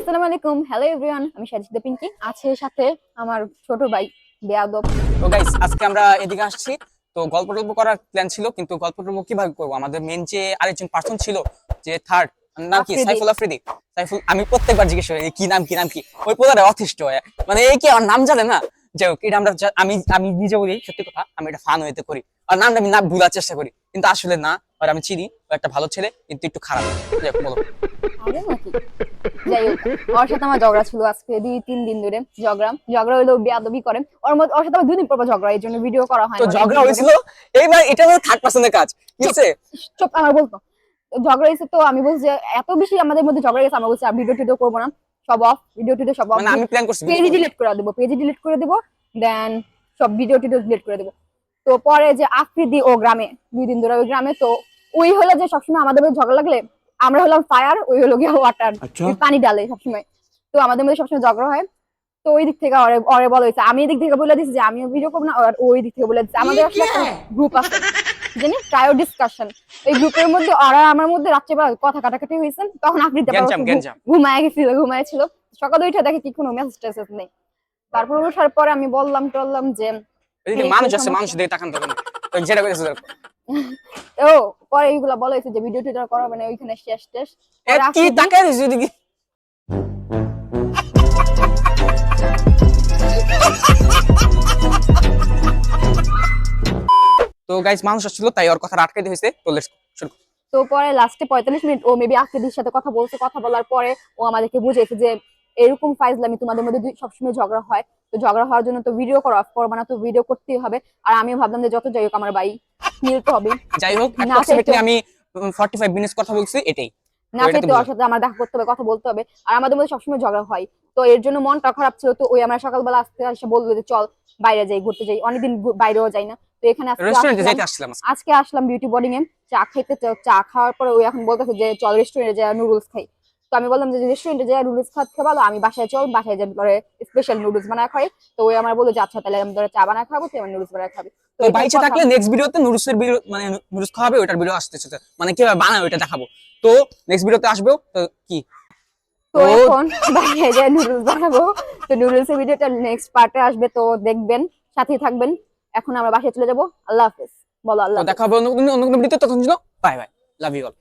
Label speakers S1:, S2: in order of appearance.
S1: আসসালামু আলাইকুম, hello everyone. আমি সাজিদা পিঙ্কি, আছে সাথে আমার ছোট ভাই বেয়াদব।
S2: তো গাইস আজকে আমরা এদিকে আসছি। তো গল্প টল্প করার প্ল্যান ছিল, কিন্তু গল্প টল্প কিভাবে করবো? আমাদের মেন যে আরেকজন পার্সন ছিল, যে থার্ড, নাম কি?
S1: আফ্রিদি।
S2: সাইফুল আফ্রিদি। সাইফুল, আমি প্রত্যেকবার জিজ্ঞেস করি কি নাম কি নাম কি, ওই পোলারে অতিষ্ঠ হয়, মানে এই কি আমার নাম জানে না। যাই হোক, এটা আমরা আমি আমি নিজে বলি সত্যি কথা, আমি এটা ফান হইতে করি, আর নামটা আমি না ভুলার চেষ্টা করি, কিন্তু আসলে না। আর আমি চিনি ও একটা ভালো ছেলে, কিন্তু একটু খারাপ। যাই হোক, বলো।
S1: আরে নাকি? যাই হোক, ওর সাথে আমার ঝগড়া ছিল আজকে 2-3 দিন ধরে। ঝগড়া হইলো, বেয়াদবি করে। ওর সাথে আমার 2 দিন পর পর ঝগড়া, এই জন্য ভিডিও করা হয়
S2: তো
S1: না
S2: ঝগড়া
S1: অনেকদিন ধরে।
S2: হয়েছিল, এইবার এটা হলো থার্ড পার্সনের কাজ, ঠিক আছে?
S1: চুপ, আমার বলতো। ঝগড়া হয়েছে তো আমি বলছি যে এত বেশি আমাদের মধ্যে ঝগড়া গেছে, আমরা বলছি আর ভিডিও টিডিও করবো না, সব অফ, ভিডিও টিডিও সব অফ,
S2: মানে আমি প্ল্যান করছি
S1: পেজ ডিলিট করে দেবো, দেন সব ভিডিও টিডিও ডিলিট করে দেবো। তো পরে যে আফ্রিদি, ও গ্রামে 2 দিন ধরে ওই গ্রামে, তো ওই হলো যে সবসময় আমাদের মধ্যে ঝগড়া লাগলে আমরা হলাম ফায়ার, ওই হলো গিয়ে ওয়াটার, পানি ডালে সবসময়। তো আমাদের মধ্যে সবসময় ঝগড়া হয়। তো ওই দিক থেকে ওরে ওরে বলা হয়েছে, আমি এদিক থেকে বলে দিচ্ছি যে আমিও ভিডিও করবো না, আর ওই দিক থেকে বলে দিচ্ছে। আমাদের আসলে একটা গ্রুপ আছে, জানি প্রায় ডিসকাশন। এই গ্রুপের মধ্যে ওরা আমার মধ্যে রাত্রেবেলা কথা কাটাকাটি হয়েছে, তখন আফ্রিদি
S2: গ্যাঞ্জাম।
S1: ঘুমাইছিল। সকালে উঠে দেখে কি কোনো মেসেজ টেসেজ নেই। তারপর ওঠার পরে আমি বললাম টললাম যে
S2: এদিকে
S1: এই
S2: মানুষ
S1: সেই
S2: আছে, মানুষ
S1: সমস্যা।
S2: দিয়ে তাকান তখন যেটা করেছে।
S1: ও পরে এইগুলা বলা হয়েছে যে ভিডিও টিডিও করা মানে ওইখানে শেষ টেস। পরে
S2: কি
S1: আফ্রিদি
S2: তাকায় রইছে এদিকে? তো গাইস, মানুষ আসছিল তাই ওর কথা আটকাইতে হয়েছে। তো লেটস শুরু।
S1: তো পরে লাস্টে 45 মিনিট ও মেবি আফ্রিদির সাথে কথা বলছে। কথা বলার পরে ও আমাদেরকে বুঝিয়েছে যে এরকম ফাইজলামি তোমাদের মধ্যে সবসময় ঝগড়া হয়, তো ঝগড়া হওয়ার জন্য তো ভিডিও করো, অফ করবা না, তো ভিডিও করতেই হবে। আর আমিও ভাবলাম যে যত যাই হোক আমার ভাই, মিলতে হবে।
S2: যাই হোক,
S1: না চাইতো
S2: অ্যাপ্রক্সিমেটলি আমি 45 মিনিটস কথা বলছি, এটাই। তো
S1: না
S2: এটা তো
S1: চাইতো ওর সাথে আমার দেখা করতে হবে, কথা বলতে হবে। আর আমাদের মধ্যে সবসময় ঝগড়া হয়, তো এর জন্য মনটা খারাপ ছিল। তো ওই আমরা সকালবেলা আসতে এসে বললো যে চল বাইরে যাই, ঘুরতে যাই, অনেকদিন বাইরেও যাই না। তো এখানে আজকে
S2: রেস্টুরেন্টে
S1: আসলাম।
S2: যাইতে আসছিলাম আজকে।
S1: আজকে আসলাম বিউটি বোর্ডিং এ চা খাইতে। চা খাওয়ার পরে ওই এখন বলতেছে যে চল রেস্টুরেন্টে যাই নুডলস খাই। তো আমি বললাম যে রেস্টুরেন্টে যাই নুডলস খাওয়া ভালো, আমি বাসায় চল, বাসায় যাই পরে স্পেশাল নুডলস বানায় খাই। তো ওই আমার বললো যে আচ্ছা তাহলে আমি ধরে চা বানায় খাবো, তুই আমার নুডলস বানায় খাবি। তো
S2: তো
S1: এটার
S2: বাইচে
S1: কথা।
S2: থাকলে নেক্সট ভিডিওতে নুডলসের ভিডিও, মানে নুডলস খাওয়াবে, ওটার ভিডিও আসতেছে, মানে কিভাবে বানায় ওটা দেখাবো। তো নেক্সট ভিডিওতে আসবে। তো কি,
S1: তো
S2: তো
S1: এখন বাইরে যায় নুডলস বানাবো। তো নুডলস এর ভিডিওটা নেক্সট পার্টে আসবে, তো দেখবেন, সাথেই থাকবেন। এখন আমরা বাসায় চলে যাবো। আল্লাহ হাফেজ। বলো আল্লাহ
S2: তো
S1: হাফেজ।
S2: দেখা হবে অন্য কোনো ভিডিওতে। তখন ছিল bye bye, love you all.